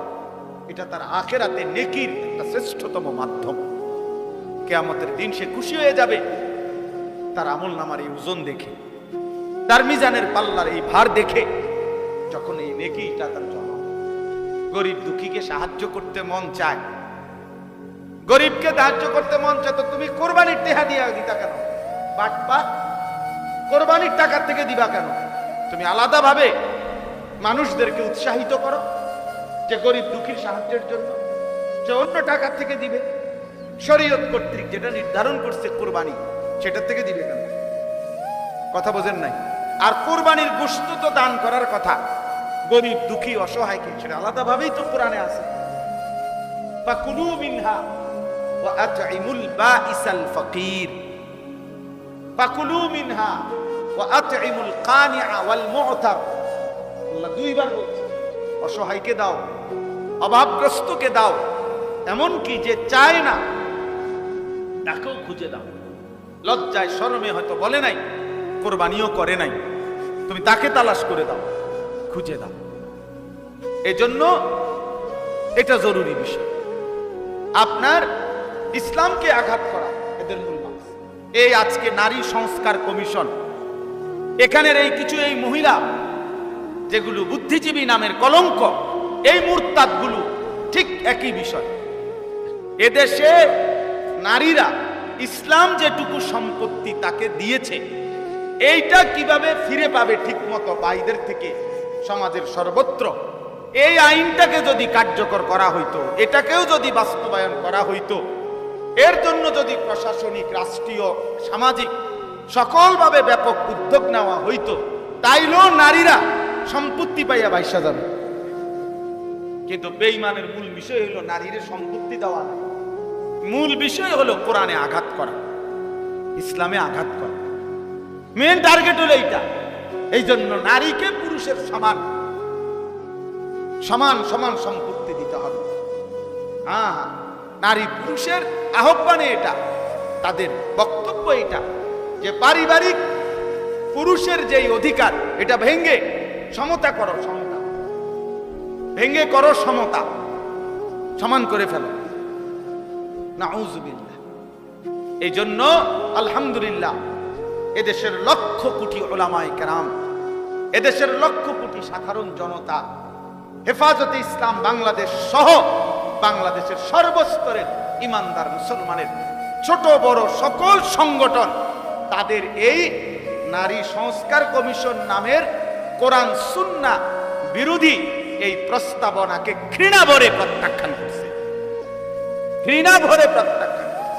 এটা তার আখিরাতে নেকির একটা শ্রেষ্ঠতম মাধ্যম। কিয়ামতের দিন সে খুশি হয়ে যাবে তার আমলনামার এই ওজন দেখে, তার মিজানের পাল্লার এই ভার দেখে, যখন এই নেকিটা তার জমা। গরিব দুঃখীকে সাহায্য করতে মন চায়, গরিবকে সাহায্য করতে মন চায়, তো তুমি কোরবানির টাকা দিয়ে দিতা কেন? বাটপা কোরবানির টাকা থেকে দিবা কেন? তুমি আলাদাভাবে মানুষদেরকে উৎসাহিত করো যে গরিব দুঃখীর সাহায্যের জন্য, যে অন্য টাকা থেকে দিবে। শরীয়ত কর্তৃক যেটা নির্ধারণ করছে কোরবানি, সেটার থেকে দিবে কেন? কথা বোঝেন নাই? আর কোরবানির গোশত তো দান করার কথা, গরিব দুঃখী অসহায়কে, সেটা আলাদাভাবেই তো কোরআনে আছে। ফাকুলু মিনহা ওয়া আতইমুল বাঈসাল ফাকির, ফাকুলু মিনহা ওয়া আতইমুল কানিআ ওয়াল মু'তার। আল্লাহ দুইবার বলছে, অসহায়কে দাও, অভাবগ্রস্তকে দাও, এমন কি যে চায় না তাকেও খুঁজে দাও। লজ্জায় শরমে হয়তো বলে নাই, কোরবানিও করে নাই, তুমি তাকে তালাশ করে দাও, খুঁজে দাও। এজন্য এটা জরুরি বিষয়। আপনার ইসলামকে আঘাত করা এদের মূল মাকসাদ। এই আজকে নারী সংস্কার কমিশন, এখানের এই কিছু এই মহিলা যেগুলো বুদ্ধিজীবী নামের কলঙ্ক, এই মুরতাদগুলো ঠিক একই বিষয়। এদেশে নারীরা ইসলাম যেটুকু সম্পত্তি তাকে দিয়েছে, এইটা কিভাবে ফিরে পাবে ঠিক মতো বাইদের থেকে সমাজের সর্বত্র, এই আইনটাকে যদি কার্যকর করা হইতো, এটাকেও যদি বাস্তবায়ন করা হইতো, এর জন্য যদি প্রশাসনিক, রাষ্ট্রীয়, সামাজিক সকলভাবে ব্যাপক উদ্যোগ নেওয়া হইতো, তাইলেও নারীরা সম্পত্তি পাইয়া বাইসা যাবে। কিন্তু বেঈমানের মূল বিষয় হলো নারীর সম্পত্তি দেওয়া না, মূল বিষয় হলো কোরআনে আঘাত করা, ইসলামে আঘাত করা। মেন টার্গেট হলো এইটা। এই জন্য নারীকে পুরুষের সমান সমান সমান সম্পত্তি দিতে হবে। হ্যাঁ, নারী পুরুষের আহ্বানে এটা, তাদের বক্তব্য এটা যে পারিবারিক পুরুষের যেই অধিকার, এটা ভেঙ্গে সমতা করো, সমতা ভেঙ্গে করো সমতা, সমান করে ফেলো। নাউযুবিল্লাহ। এই জন্য আলহামদুলিল্লাহ এদেশের লক্ষ কোটি উলামায়ে কেরাম, এদেশের লক্ষ কোটি সাধারণ জনতা, হেফাজতে ইসলাম বাংলাদেশ সহ বাংলাদেশের সর্বস্তরের ইমানদার মুসলমানের ছোট বড় সকল সংগঠন তাদের এই নারী সংস্কার কমিশন নামের কোরআন সুন্নাহ বিরোধী এই প্রস্তাবনাকে ঘৃণা ভরে প্রত্যাখ্যান করছে, ঘৃণা ভরে প্রত্যাখ্যান করছে।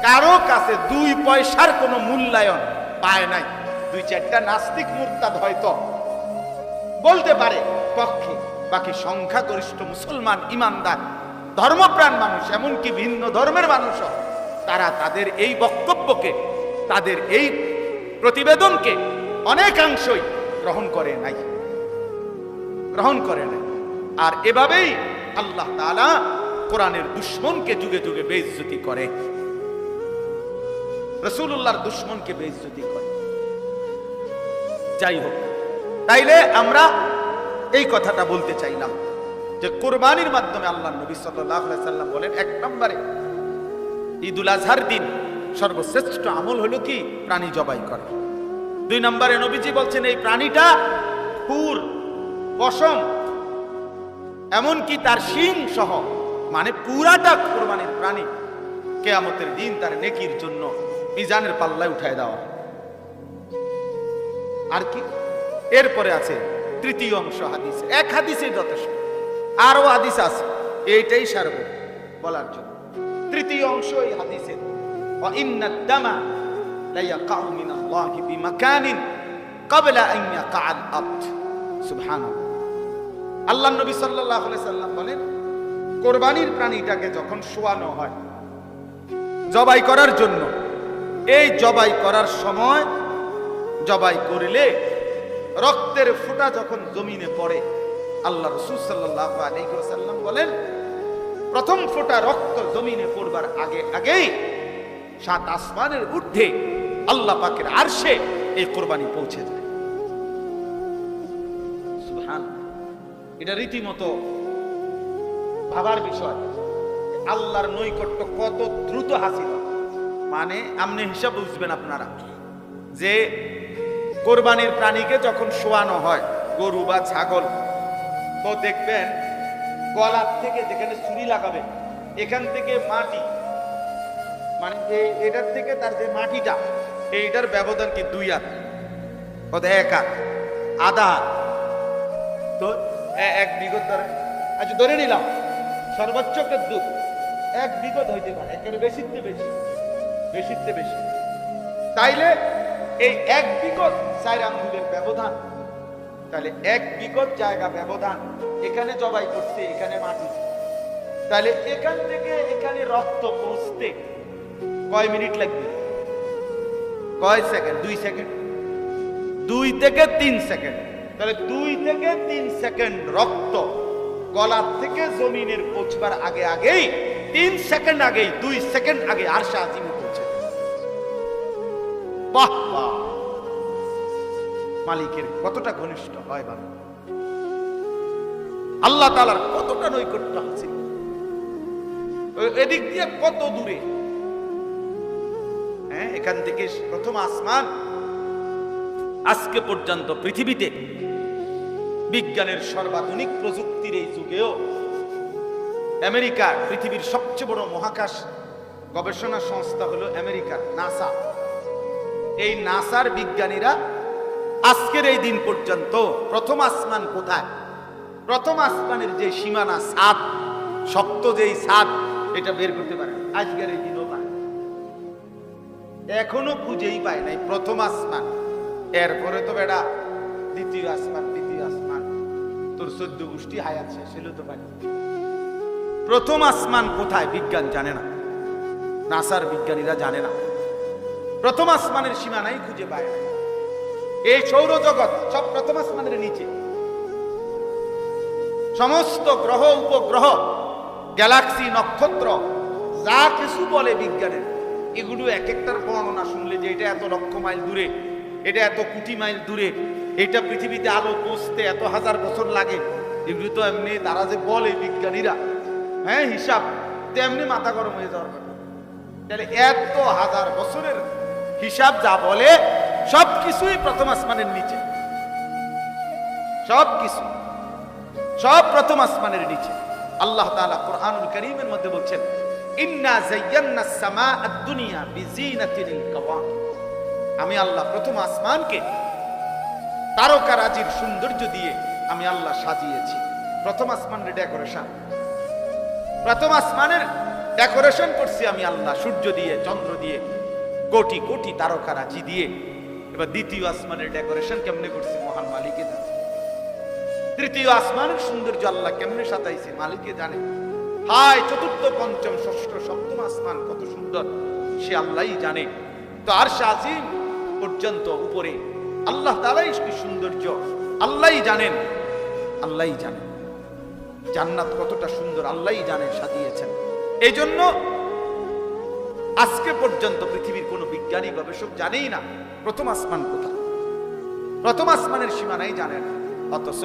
কারো কাছে 2 পয়সার কোনো মূল্যায়ন পায় নাই। 2-4টা নাস্তিক মুরতাদ হয়তো বলতে পারে পক্ষে, বাকি সংখ্যাগরিষ্ঠ মুসলমান ইমানদার ধর্মপ্রাণ মানুষ, এমনকি ভিন্ন ধর্মের মানুষও, তারা তাদের এই বক্তব্যকে, তাদের এই প্রতিবেদনকে অনেকাংশই গ্রহণ করে নাই। আর এভাবেই আল্লাহ তাআলা কোরআনের দুশমনকে যুগে যুগে বেইজ্জতি করে, রাসূলুল্লাহর দুশমনকে বেইজ্জতি করে। যাই হোক, তাইলে আমরা এই কথাটা বলতে চাইলাম যে কুরবানির মাধ্যমে আল্লাহ নবী সাল্লাল্লাহু আলাইহি সাল্লাম বলেন, 1 নম্বরে ঈদুল আজহার দিন সর্বশ্রেষ্ঠ আমল হলো কি? প্রাণী জবাই করা। 2 নম্বরে নবীজি বলছেন এই প্রাণীটা খুর, পশম, এমনকি তার শিং সহ, মানে পুরাটা কুরবানির প্রাণী কিয়ামতের দিন তার নেকির জন্য মিজানের পাল্লায় উঠায় দেওয়া। আর কি? এরপরে আছে 3য় অংশ হাদিস। এক হাদিসে যথেষ্ট, আরো হাদিস আছে, এইটাই সারব বলার জন্য। 3য় অংশ এই হাদিসের, ওয়া ইন্নাদ দামা লা ইয়াকাউ মিনাল্লাহি বিমাকানিন ক্বাবলা আন ইয়াকাআল আবদ। সুবহানাল্লাহ। আল্লাহ নবী সাল্লাল্লাহু আলাইহি সাল্লাম বলেন, কুরবানির প্রাণীটাকে যখন শোয়ানো হয় জবাই করার জন্য, এই জবাই করার সময় জবাই করলে রক্তের ফোঁটা যখন জমিনে পড়ে, আল্লাহ রাসূল সাল্লাল্লাহু আলাইহি ওয়াসাল্লাম বলেন, প্রথম ফোঁটা রক্ত জমিনে পড়বার আগেই 7 আসমানের ঊর্ধ্বে আল্লাহ পাকের আরশে এই কুরবানি পৌঁছে যায়। সুবহানাল্লাহ। এটা রীতিমতো ভাবার বিষয়, আল্লাহর নৈকট্য কত দ্রুত হাসিল। মানে আপনি হিসাব বুঝবেন আপনারা, যে কোরবানির প্রাণীকে যখন শোয়ানো হয়, গরু বা ছাগল, তো দেখবেন গলার থেকে যেখানে ছুরি লাগাবে, এখান থেকে মাটি, মানে এটার থেকে তার যে মাটিটা, এইটার ব্যবধান কি 2 হাত, কত 1 হাত, আধা হাত, তো 1 বিঘত ধরে, আচ্ছা ধরে নিলাম সর্বোচ্চ 1 বিঘত হইতে পারে, একেবারে বেশিতে বেশি। তাইলে এই 1 বিঘত 4 আঙ্গুলের ব্যবধান, তাহলে 1 বিঘত জায়গা ব্যবধান, এখানে জবাই করছে, এখানে মাটি, তাহলে এখান থেকে এখানে রক্ত পৌঁছতে কয় মিনিট লাগবে? কয় সেকেন্ড? 2 সেকেন্ড, 2 থেকে 3 সেকেন্ড। তাহলে 2 থেকে 3 সেকেন্ড রক্ত গলার থেকে জমিনের পৌঁছবার আগেই 3 সেকেন্ড আগেই 2 সেকেন্ড আগে আরশে আজিমে পৌঁছে। বাহ বাহ, মালিকের কতটা ঘনিষ্ঠ হয় বাবা, আল্লাহ তাআলার কতটা নৈকট্য আছে, এদিক দিয়ে কত দূরে। হ্যাঁ, এখান থেকে প্রথম আসমান আজকে পর্যন্ত পৃথিবীতে বিজ্ঞানের সর্বাধুনিক প্রযুক্তির এই যুগেও আমেরিকা, পৃথিবীর সবচেয়ে বড় মহাকাশ গবেষণা সংস্থা হলো আমেরিকার নাসা। এই নাসার বিজ্ঞানীরা আজকের এই দিন পর্যন্ত প্রথম আসমান কোথায়, প্রথম আসমানের যে সীমানা ছাদ, শক্ত যেই ছাদ, এটা বের করতে পারে আজকের এই দিনও পায়, এখনো খুঁজেই পায় নাই প্রথম আসমান। এরপরে তো বেটা দ্বিতীয় আসমান, তৃতীয় আসমান, তোর 14 গোষ্ঠী হায়াত শেষ হলো তো পারি। প্রথম আসমান কোথায় বিজ্ঞান জানে না, নাসার বিজ্ঞানীরা জানে না, প্রথম আসমানের সীমানাই খুঁজে পায় না। এই সৌরজগৎ সব প্রথম আসমানের নিচে, সমস্ত গ্রহ উপগ্রহ, গ্যালাক্সি, নক্ষত্র, যা কিছু বলে বিজ্ঞানের, এগুলো এক একটার বর্ণনা শুনলে যে এটা এত লক্ষ মাইল দূরে, এটা এত কোটি মাইল দূরে, এটা পৃথিবীতে আলো পৌঁছতে এত হাজার বছর লাগে, এগুলো তো এমনি তারা যে বলে বিজ্ঞানীরা, হ্যাঁ হিসাব, তেমনি মাথা গরম হয়ে যাওয়ার কথা। তাহলে এত হাজার বছরের হিসাব যা বলে সবকিছুই প্রথম আসমানের নিচে, সবকিছু সব প্রথম আসমানের নিচে। আল্লাহ তাআলা কুরআনুল কারীমের মধ্যে বলছেন, ইন্না যায়্যানাস সামাআদ দুনিয়া বিজিনাতিল কাওয়াকিব। আমি আল্লাহ প্রথম আসমানকে তারকারাজির সৌন্দর্য দিয়ে আমি আল্লাহ সাজিয়েছি। প্রথম আসমানের ডেকোরেশন, প্রথম আসমানের ডেকোরেশন করছি আমি আল্লাহ, সূর্য দিয়ে, চন্দ্র দিয়ে, কোটি কোটি তারকারাজি দিয়ে। এবার দ্বিতীয় আসমানের ডেকোরেশন কেমনে করছি মহান মালিকে জানে। তৃতীয় আসমানের সৌন্দর্য আল্লাহ কেমনে সাজাইছে মালিকে জানে। হায় চতুর্থ, পঞ্চম, ষষ্ঠ, সপ্তম আসমান কত সুন্দর সে আল্লাহই জানে। তো আরশে আজিম পর্যন্ত উপরে আল্লাহ তাআলাই কি সৌন্দর্য আল্লাহই জানেন, আল্লাহই জানেন। জান্নাত কতটা সুন্দর আল্লাহই জানেন, সাজিয়েছেন। এই জন্য আজকে পর্যন্ত পৃথিবীর কোন বিজ্ঞানী গবেষক জানেই না প্রথম আসমান কোথায়, প্রথম আসমানের সীমানাই জানে না। অথচ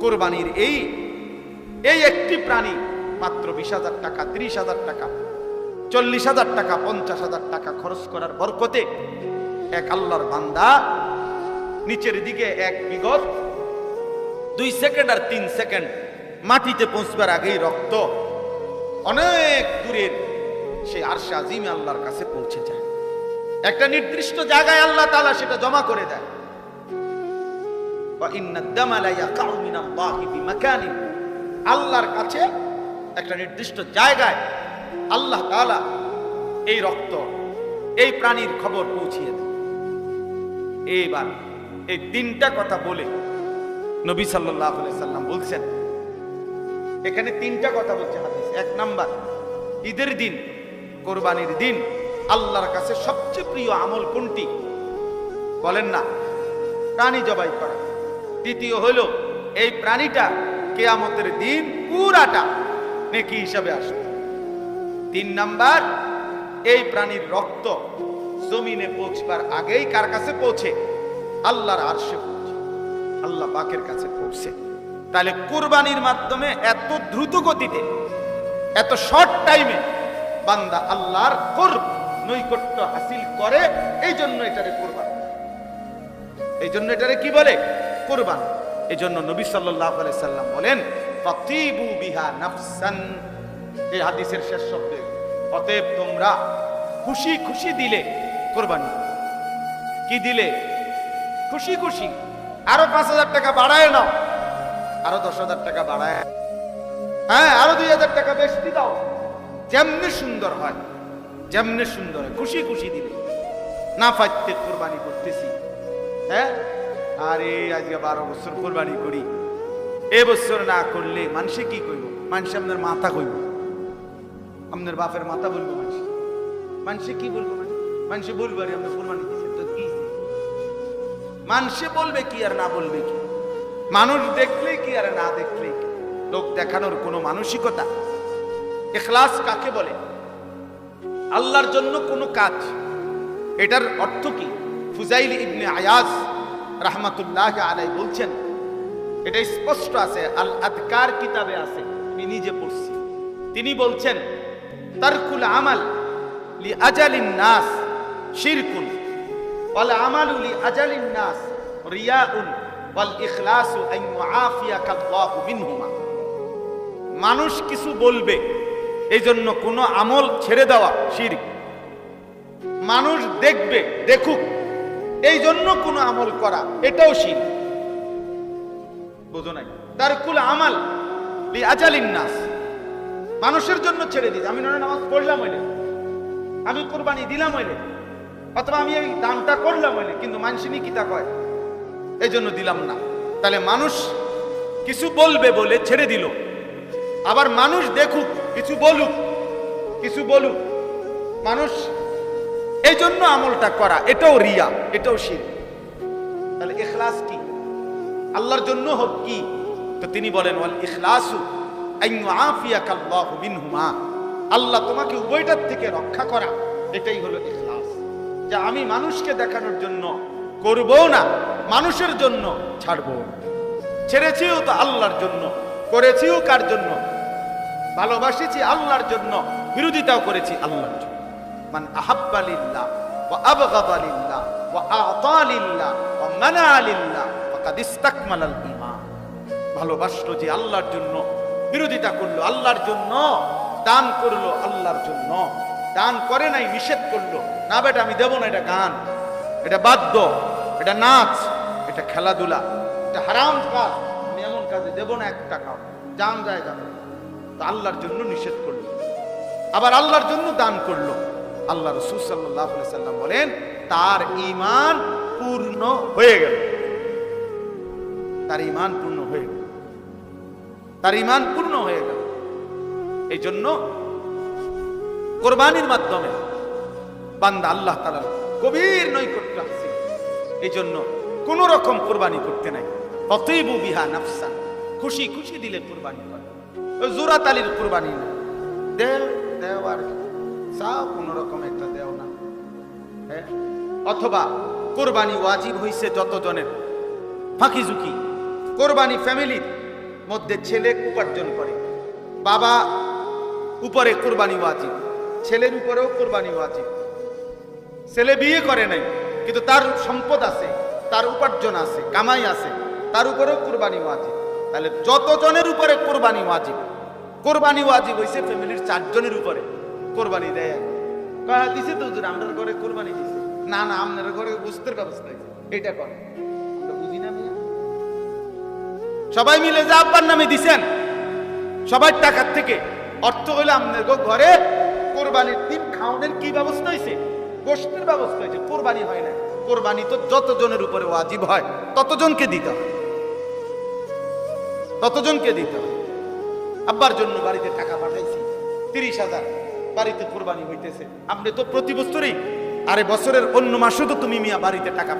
কোরবানির এই একটি প্রাণী মাত্র 20,000 টাকা, 30,000 টাকা, 40,000 টাকা, 50,000 টাকা খরচ করার বরকতে এক আল্লাহর বান্দা নিচের দিকে এক বিগত 2 সেকেন্ড আর 3 সেকেন্ড মাটিতে পৌঁছবার আগেই রক্ত অনেক দূরের সে আরশে আজিমে আল্লাহর কাছে পৌঁছে যায়। একটা নির্দিষ্ট জায়গায় আল্লাহ তাআলা সেটা জমা করে দেয়। আল্লাহর কাছে একটা নির্দিষ্ট জায়গায় আল্লাহ তাআলা এই রক্ত, এই প্রাণীর খবর পৌঁছিয়ে দেয়। এইবার এই 3টা কথা বলে নবী সাল্লাল্লাহু আলাইহি সাল্লাম বলছেন, এখানে 3টা কথা বলছে হাদিস। 1 নাম্বার, ঈদের দিন, কোরবানির দিন আল্লাহর কাছে সবচেয়ে প্রিয় আমল কোনটি? বলেন না, প্রাণী জবাই করা। দ্বিতীয় হলো এই প্রাণীটা কিয়ামতের দিন পুরাটা নেকি হিসাবে আসবে। 3 নাম্বার, এই প্রাণীর রক্ত জমিনে পৌঁছবার আগেই কার কাছে পৌঁছে? আল্লাহর আরশে পৌঁছে, আল্লাহ পাকের কাছে পৌঁছে। তাহলে কুরবানির মাধ্যমে এত দ্রুত গতিতে, এত শর্ট টাইমে বান্দা আল্লাহর কুরব, নৈকট্য হাসিল করে। এই জন্য এটারে কুরবান, এই জন্য এটারে কি বলে? কুরবান। এই জন্য নবী সাল্লাল্লাহু আলাইহি সাল্লাম বলেন, ফাতিবু বিহা নাফসান। এই হাদিসের শেষ শব্দে, অতএব তোমরা খুশি খুশি দিলে কুরবানি। কি দিলে? খুশি খুশি। আরো 5,000 টাকা বাড়ায় নাও, আরো 10,000 টাকা বাড়ায়, হ্যাঁ আরো 2,000 টাকা বেশি দাও। যেমনি সুন্দর হয়, যেমনি সুন্দর হয়, খুশি খুশি দিলে। না ফাইতে কুরবানি করতেছি, হ্যাঁ আরে আজকে 12 বছর কুরবানি করি, এবছর না করলে মানুষে কি কইব? মানুষে আপনার মাথা কইব, আপনার বাপের মাথা বলবো। মানুষে কি বলবো? মানুষে বলবো আরে আপনি কুরবানি দিচ্ছেন তো কি? মানুষে বলবে কি আর না বলবে কি? মানুষ দেখলে কি আর না দেখলে কি? লোক দেখানোর কোনো মানসিকতা ইখলাস কাকে বলে? আল্লাহর জন্য কোনো কাজ, এটার অর্থ কি? ফুজাইল ইবনে আয়াজ রাহমাতুল্লাহ আলাইহি বলছেন, এটা স্পষ্ট আছে, আল আদকার কিতাবে আছে, আমি নিজে পড়ছি। তিনি বলছেন, তারকুল আমাল লি আজালিন নাস শিরকুন ওয়াল আমালু লি আজালিন নাস রিয়াউন ওয়াল ইখলাসু আন ইউআফিয়াকাল্লাহু মিনহুমা। মানুষ কিছু বলবে এই জন্য কোনো আমল ছেড়ে দেওয়া শিরক। মানুষ দেখবে, দেখুক এই জন্য কোনো আমল করা, এটাও শিরক। বুঝো নাই? তারকুল আমাল লি আজালিন নাস, মানুষের জন্য ছেড়ে দিই। আমি নামাজ পড়লাম হইলে, আমি কোরবানি দিলাম হইলে, অথবা আমি এই দানটা করলাম হইলে, কিন্তু মানুষই কি তা কয় এই জন্য দিলাম না। তাহলে মানুষ কিছু বলবে বলে ছেড়ে দিল। আবার মানুষ দেখুক, কিছু বলুক, কিছু বলুক, মানুষ এই জন্য আমলটা করা, এটাও রিয়া, এটাও শিরক। তাহলে ইখলাস কি? আল্লাহর জন্য হোক কি? তো তিনি বলেন, ওয়াল ইখলাসু আন ইউআফিয়াকাল্লাহু মিনহুমা, আল্লাহ তোমাকে উভয়টার থেকে রক্ষা করা, এটাই হলো ইখলাস। যে আমি মানুষকে দেখানোর জন্য করব না, মানুষের জন্য ছাড়ব। ছেড়েছিও তো আল্লাহর জন্য, করেছিও কার জন্য? ভালোবাসেছি আল্লাহর জন্য, বিরোধিতাও করেছি আল্লাহর জন্য। মান আহাব্বা লিল্লাহ ওয়া আবগাদা লিল্লাহ ওয়া আ'তা লিল্লাহ ওয়া মানা লিল্লাহ ফাকাদ ইসতাকমালাল ঈমান। ভালোবাসলো যে আল্লাহর জন্য, বিরোধিতা করলো আল্লাহর জন্য, দান করলো আল্লাহর জন্য, দান করে নাই নিষেধ করলো, না বেটা আমি দেব না, এটা গান, এটা বাদ্য, এটা নাচ, এটা খেলাধুলা, এটা হারাম কাজ, আমি এমন কাজে দেব না এক টাকাও, জান যায় যাবে। তো আল্লাহর জন্য নিষেধ করলো, আবার আল্লাহর জন্য দান করলো। আল্লাহ রাসূল সাল্লাল্লাহু আলাইহি সাল্লাম বলেন, তার ঈমান পূর্ণ হয়ে গেল, তার ঈমান পূর্ণ হয়ে গেল, তার ঈমান পূর্ণ হয়ে গেল। এই জন্য কোরবানির মাধ্যমে বান্দা আল্লাহ তাআলার গভীর নৈকট্য আছে। এই জন্য কোন রকম কোরবানি করতে নাই। ফাতিবু বিহা নাফসান, খুশি খুশি দিলে কোরবানি করে, ওই জোরাত আলীর কোরবানি না, দেও আর চাও কোন রকম একটা দেও না। হ্যাঁ, অথবা কোরবানি ওয়াজিব হইছে যতজনের, ফাঁকি ঝুঁকি। কোরবানি ফ্যামিলির মধ্যে ছেলে উপার্জন করে, বাবা উপরে কোরবানি ওয়াজিব, ছেলের উপরেও কোরবানি ওয়াজিব। ছেলে বিয়ে করে নাই কিন্তু তার সম্পদ আছে, তার উপার্জন আছে, কামাই আছে, তার উপরেও কোরবানি ওয়াজিব। তাহলে যতজনের উপরে কোরবানি ওয়াজিব, কোরবানি ওয়াজিব হইছে ফ্যামিলির 4 জনের উপরে কোরবানি দেয়। কয়া দিছে তো হুজুর আমাদের ঘরে কোরবানি দিছে, না না আপনার ঘরে গোশতের ব্যবস্থা হইছে, এটা করে আমরা বুঝি না মিয়া। সবাই মিলে যা আব্বার নামে দিছেন, সবার টাকার থেকে অর্থ হইলে আপনার ঘরে কোরবানির দিন খাওয়ানোর কি ব্যবস্থা হয়েছে? গোশতের ব্যবস্থা হয়েছে, কোরবানি হয় না। কোরবানি তো যতজনের উপরে ওয়াজিব হয় ততজনকে দিতে হয়, ততজনকে দিতে হয়। আব্বার জন্য বাড়িতে টাকা পাঠাইছি 30,000, বাড়িতে কোরবানি হইতেছে। আপনি তো প্রতি বছরই, আরে বছরের অন্য মাসে তো তুমি মিয়া বাড়িতে টাকা